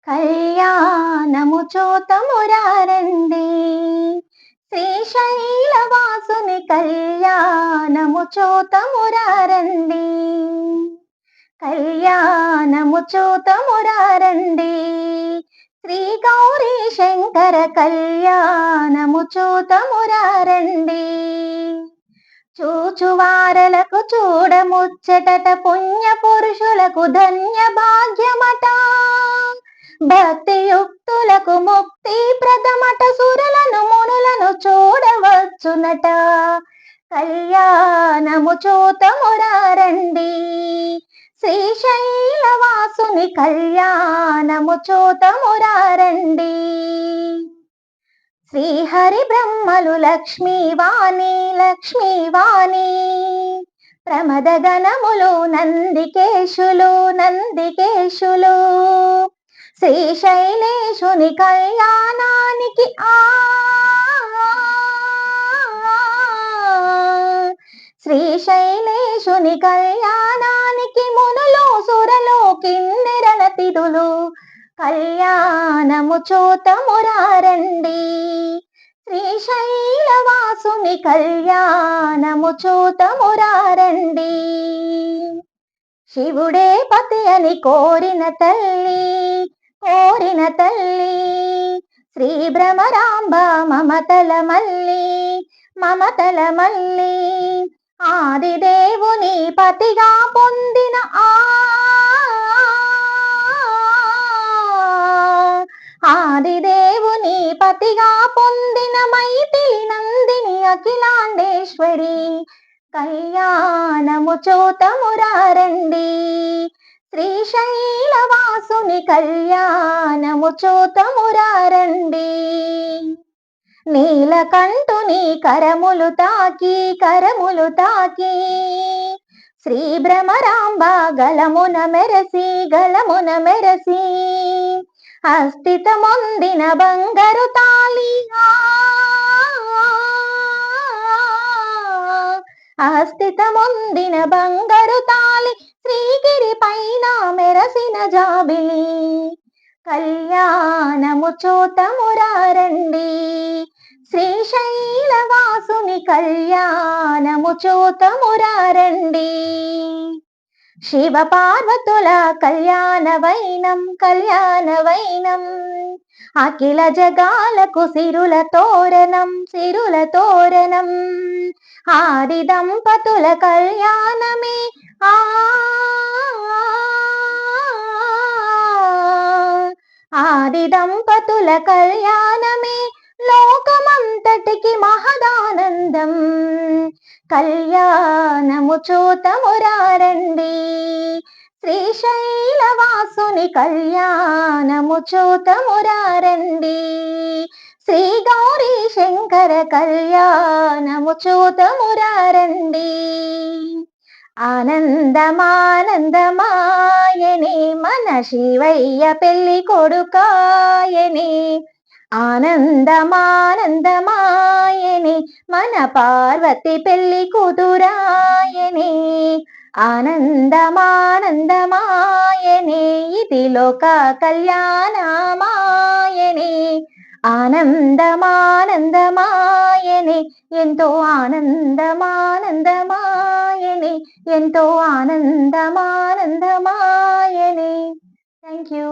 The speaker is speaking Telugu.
కళ్యాణము చూతమురారండి శ్రీశైలవాసుని కళ్యాణము చూతమురారండి కళ్యాణము చూతమురారండి శ్రీ గౌరీ శంకర కళ్యాణము చూతమురారండి చూచువారలకు చూడముచ్చటట పుణ్య పురుషులకు ధన్య భాగ్యమట భక్తియుక్తులకు ముక్తి ప్రథమట సురులను మునులను చూడవచ్చునట కళ్యాణము చూతమురారండి శ్రీశైలవాసుని కళ్యాణము చూతమురారండి శ్రీహరి బ్రహ్మలు లక్ష్మీవాణి ప్రమద గణములు నందికేశులు శ్రీశైలేశుని కళ్యాణానికి శ్రీశైలేశుని కళ్యాణానికి మునులు సురలు కిన్నెరల తిథులు కళ్యాణము చూతమురారండి శ్రీశైలవాసుని కళ్యాణము చూతమురారండి శివుడే పతి అని కోరిన తల్లి శ్రీ భ్రమరాంబ మమతల మల్లి ఆదిదేవుని పతిగా పొందిన ఆదిదేవుని పతిగా పొందిన మైథిలి నందిని అఖిలాండేశ్వరి కళ్యాణము చూతమురారండి శ్రీశైలవాసుని కళ్యాణము చూతమురారండి నీలకంఠుని కరములు తాకి శ్రీ భ్రమరాంబ గలమున మెరసి అస్థితమొందిన బంగారు తాళి అస్థితమొందిన బంగారు తాళి శ్రీగిరి పైన మెరసిన జాబిలి కళ్యాణము చూతమురారండి శ్రీశైలవాసుని కళ్యాణము చూతమురారండి శివ పార్వతుల కళ్యాణ వైనం అఖిల జగాలకు సిరుల తోరణం ఆది దంపతుల కళ్యాణమే ఆది దంపతుల కళ్యాణమే లోకమంతటికి మహదానందం కళ్యాణము చూతమురారండి శ్రీశైలవాసుని కళ్యాణము చూతమురారండి శ్రీ గౌరీ శంకర కళ్యాణము చూతమురారండి ఆనందమానందమాయనే మన శివయ్య పెళ్లి కొడుకాయనే ఆనందమానందమాయనే మన పార్వతి పెళ్లి కూతురాయనే ఆనందమానందమాయనే ఇది లోక కళ్యాణమాయనే ఆనందమానందమాయనే ఎంతో ఆనందమానందమాయనే ఎంతో ఆనందమానందమాయనే థ్యాంక్ యూ.